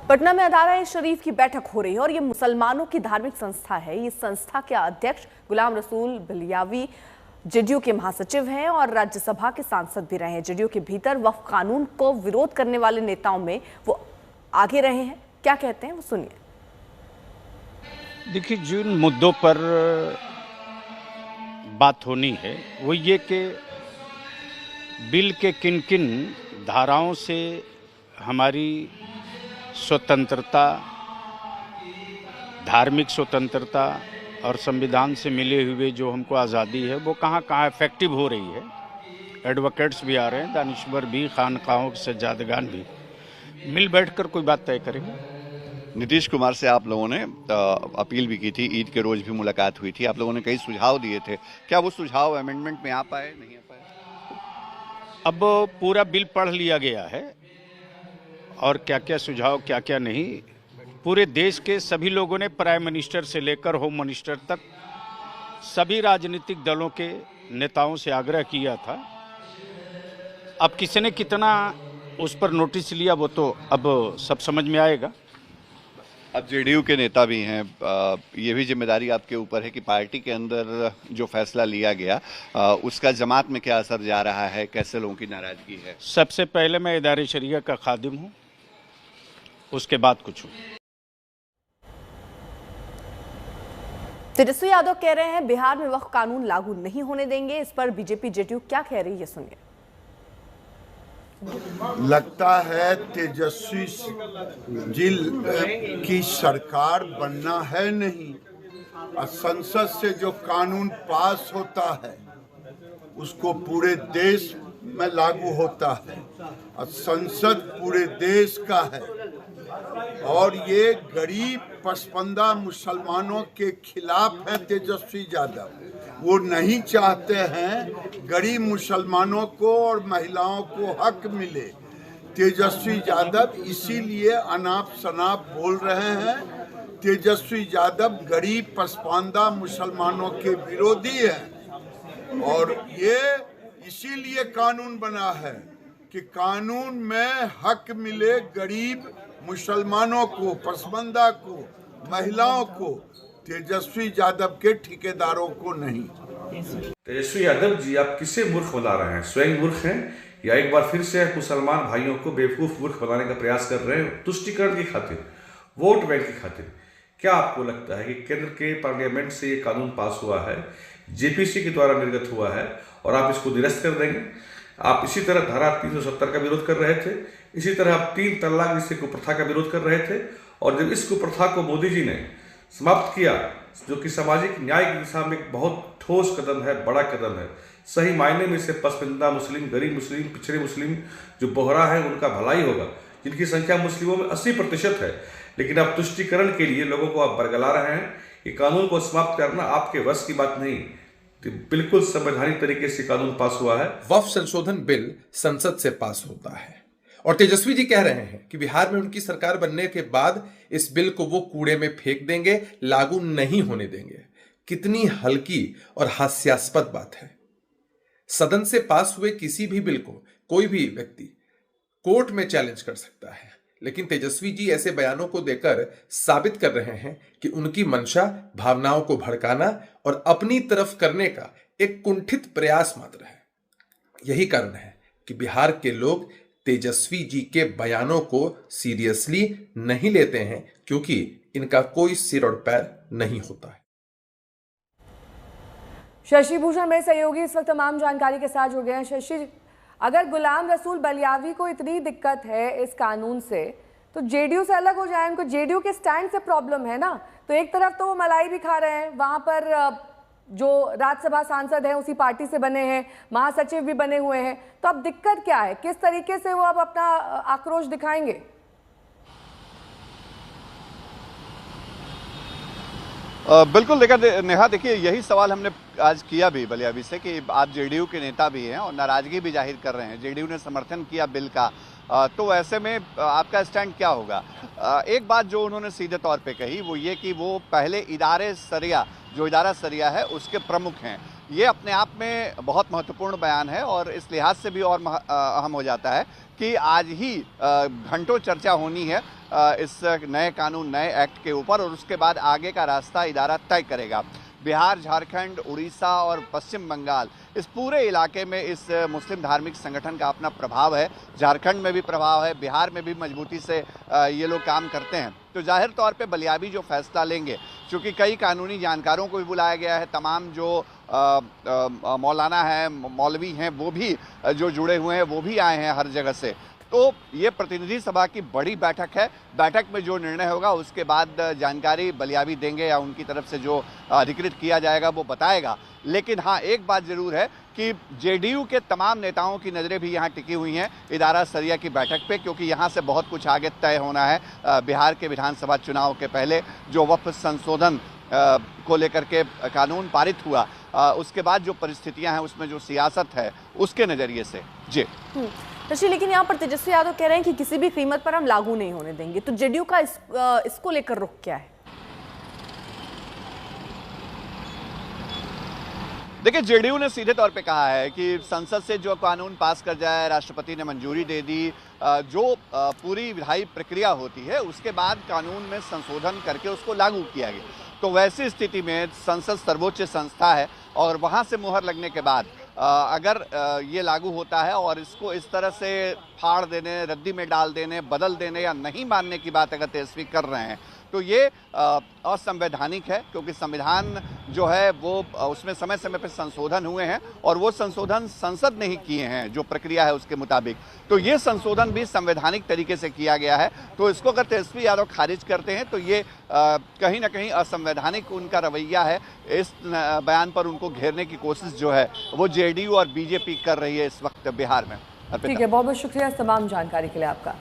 पटना में अदारा-ए-शरीफ की बैठक हो रही है और ये मुसलमानों की धार्मिक संस्था है। इस संस्था के अध्यक्ष गुलाम रसूल बलियावी जेडीयू के महासचिव हैं और राज्यसभा के सांसद भी रहे हैं। जेडीयू के भीतर वक्फ कानून को विरोध करने वाले नेताओं में वो आगे रहे हैं। क्या कहते हैं वो सुनिए। देखिए, जिन मुद्दों पर बात होनी है वो ये कि बिल के किन किन धाराओं से हमारी स्वतंत्रता, धार्मिक स्वतंत्रता और संविधान से मिले हुए जो हमको आज़ादी है वो कहाँ कहाँ इफेक्टिव हो रही है। एडवोकेट्स भी आ रहे हैं, दानिश्वर भी, खानकाहों के सज्जादगान भी, मिल बैठकर कोई बात तय करेंगे। नीतीश कुमार से आप लोगों ने अपील भी की थी, ईद के रोज भी मुलाकात हुई थी, आप लोगों ने कई सुझाव दिए थे। क्या वो सुझाव अमेंडमेंट में आ पाए, नहीं आ पाए? अब पूरा बिल पढ़ लिया गया है और क्या क्या सुझाव क्या क्या नहीं, पूरे देश के सभी लोगों ने प्राइम मिनिस्टर से लेकर होम मिनिस्टर तक सभी राजनीतिक दलों के नेताओं से आग्रह किया था। अब किसी ने कितना उस पर नोटिस लिया वो तो अब सब समझ में आएगा। अब जेडीयू के नेता भी हैं, ये भी जिम्मेदारी आपके ऊपर है कि पार्टी के अंदर जो फैसला लिया गया उसका जमात में क्या असर जा रहा है, कैसे लोगों की नाराजगी है? सबसे पहले मैं इदारे शरिया का खादिम हूँ, उसके बाद कुछ हूँ। तेजस्वी यादव कह रहे हैं बिहार में वक्फ कानून लागू नहीं होने देंगे। इस पर बीजेपी जेडीयू क्या कह रही है, सुनिए। लगता है तेजस्वी जी की सरकार बनना है नहीं, और संसद से जो कानून पास होता है उसको पूरे देश में लागू होता है और संसद पूरे देश का है। और ये गरीब पसमानदा मुसलमानों के खिलाफ है तेजस्वी यादव। वो नहीं चाहते हैं गरीब मुसलमानों को और महिलाओं को हक मिले। तेजस्वी यादव इसीलिए अनाप शनाप बोल रहे हैं। तेजस्वी यादव गरीब पसमानदा मुसलमानों के विरोधी हैं और ये इसीलिए कानून बना है कि कानून में हक मिले गरीब मुसलमानों को, पसमानदा को, महिलाओं को, तेजस्वी यादव के ठेकेदारों को नहीं। तेजस्वी यादव जी, आप किसे मूर्ख बना रहे हैं? स्वयं मूर्ख हैं या एक बार फिर से मुसलमान भाइयों को बेवकूफ मूर्ख बनाने का प्रयास कर रहे हैं तुष्टीकरण की खातिर, वोट बैंक की खातिर? क्या आपको लगता है कि केंद्र के पार्लियामेंट से ये कानून पास हुआ है, जेपीसी के द्वारा निर्गत हुआ है और आप इसको निरस्त कर देंगे? आप इसी तरह धारा 370 का विरोध कर रहे थे, इसी तरह आप 3 तलाक जैसे कुप्रथा का विरोध कर रहे थे, और जब इस कुप्रथा को मोदी जी ने समाप्त किया, जो कि सामाजिक न्याय की दिशा में एक बहुत ठोस कदम है, बड़ा कदम है, सही मायने में इसे पसमानदा मुस्लिम, गरीब मुस्लिम, पिछड़े मुस्लिम जो बोहरा है उनका भलाई होगा, जिनकी संख्या मुस्लिमों में 80% है। लेकिन आप तुष्टीकरण के लिए लोगों को आप बरगला रहे हैं। ये कानून को समाप्त करना आपके वश की बात नहीं, तो बिल्कुल संवैधानिक तरीके से कानून पास हुआ है। वक्फ संशोधन बिल संसद से पास होता है और तेजस्वी जी कह रहे हैं कि बिहार में उनकी सरकार बनने के बाद इस बिल को वो कूड़े में फेंक देंगे, लागू नहीं होने देंगे। कितनी हल्की और हास्यास्पद बात है। सदन से पास हुए किसी भी बिल को कोई भी व्यक्ति कोर्ट में चैलेंज कर सकता है, लेकिन तेजस्वी जी ऐसे बयानों को देकर साबित कर रहे हैं कि उनकी मंशा भावनाओं को भड़काना और अपनी तरफ करने का एक कुंठित प्रयास मात्र है। यही कारण है कि बिहार के लोग तेजस्वी जी के बयानों को सीरियसली नहीं लेते हैं, क्योंकि इनका कोई सिर और पैर नहीं होता है। शशि भूषण मेरे सहयोगी इस वक्त तमाम जानकारी के साथ जुड़ गए हैं। शशि, अगर गुलाम रसूल बलियावी को इतनी दिक्कत है इस कानून से, तो जेडीयू से अलग हो जाए। उनको जेडीयू के स्टैंड से प्रॉब्लम है ना। तो एक तरफ तो वो मलाई भी खा रहे हैं, वहां पर जो राज्यसभा सांसद हैं उसी पार्टी से बने हैं, महासचिव भी बने हुए हैं। तो अब दिक्कत क्या है, किस तरीके से वो अब अपना आक्रोश दिखाएंगे? बिल्कुल नेहा, देखिए यही सवाल हमने आज किया भी बलियावी से कि आप जेडीयू के नेता भी हैं और नाराजगी भी जाहिर कर रहे हैं, जेडीयू ने समर्थन किया बिल का, तो ऐसे में आपका स्टैंड क्या होगा? एक बात जो उन्होंने सीधे तौर पे कही वो ये कि वो पहले इदारा सरिया है उसके प्रमुख हैं। ये अपने आप में बहुत महत्वपूर्ण बयान है और इस लिहाज से भी और अहम हो जाता है कि आज ही घंटों चर्चा होनी है इस नए कानून, नए एक्ट के ऊपर, और उसके बाद आगे का रास्ता इदारा तय करेगा। बिहार, झारखंड, उड़ीसा और पश्चिम बंगाल, इस पूरे इलाके में इस मुस्लिम धार्मिक संगठन का अपना प्रभाव है। झारखंड में भी प्रभाव है, बिहार में भी मजबूती से ये लोग काम करते हैं। तो जाहिर तौर पे बलियावी जो फैसला लेंगे, क्योंकि कई कानूनी जानकारों को भी बुलाया गया है, तमाम जो मौलाना हैं, मौलवी हैं, वो भी जो जुड़े हुए हैं वो भी आए हैं हर जगह से। तो ये प्रतिनिधि सभा की बड़ी बैठक है। बैठक में जो निर्णय होगा उसके बाद जानकारी बलियावी देंगे या उनकी तरफ से जो अधिकृत किया जाएगा वो बताएगा। लेकिन हाँ, एक बात जरूर है कि जेडीयू के तमाम नेताओं की नज़रें भी यहाँ टिकी हुई हैं इदारा सरिया की बैठक पे, क्योंकि यहाँ से बहुत कुछ आगे तय होना है। बिहार के विधानसभा चुनाव के पहले जो वक्फ संशोधन को लेकर के कानून पारित हुआ, उसके बाद जो परिस्थितियां हैं उसमें जो सियासत है उसके नज़रिए से। जी ऋषि, लेकिन यहाँ पर तेजस्वी यादव कह रहे हैं कि किसी भी कीमत पर हम लागू नहीं होने देंगे, तो जेडीयू का इसको लेकर रुख क्या है? देखिए, जेडीयू ने सीधे तौर पे कहा है कि संसद से जो कानून पास कर जाए, राष्ट्रपति ने मंजूरी दे दी, जो पूरी विधायी प्रक्रिया होती है उसके बाद कानून में संशोधन करके उसको लागू किया गया। तो वैसी स्थिति में संसद सर्वोच्च संस्था है और वहाँ से मुहर लगने के बाद अगर ये लागू होता है और इसको इस तरह से फाड़ देने, रद्दी में डाल देने, बदल देने या नहीं मानने की बात अगर तेजस्वी कर रहे हैं तो ये असंवैधानिक है, क्योंकि संविधान जो है वो उसमें समय समय पर संशोधन हुए हैं और वो संशोधन संसद ने ही किए हैं जो प्रक्रिया है उसके मुताबिक। तो ये संशोधन भी संवैधानिक तरीके से किया गया है। तो इसको अगर तेजस्वी यादव खारिज करते हैं तो ये कहीं ना कहीं असंवैधानिक उनका रवैया है। इस बयान पर उनको घेरने की कोशिश जो है वो जेडीयू और बीजेपी कर रही है इस वक्त बिहार में। ठीक है, बहुत बहुत शुक्रिया इस तमाम जानकारी के लिए आपका।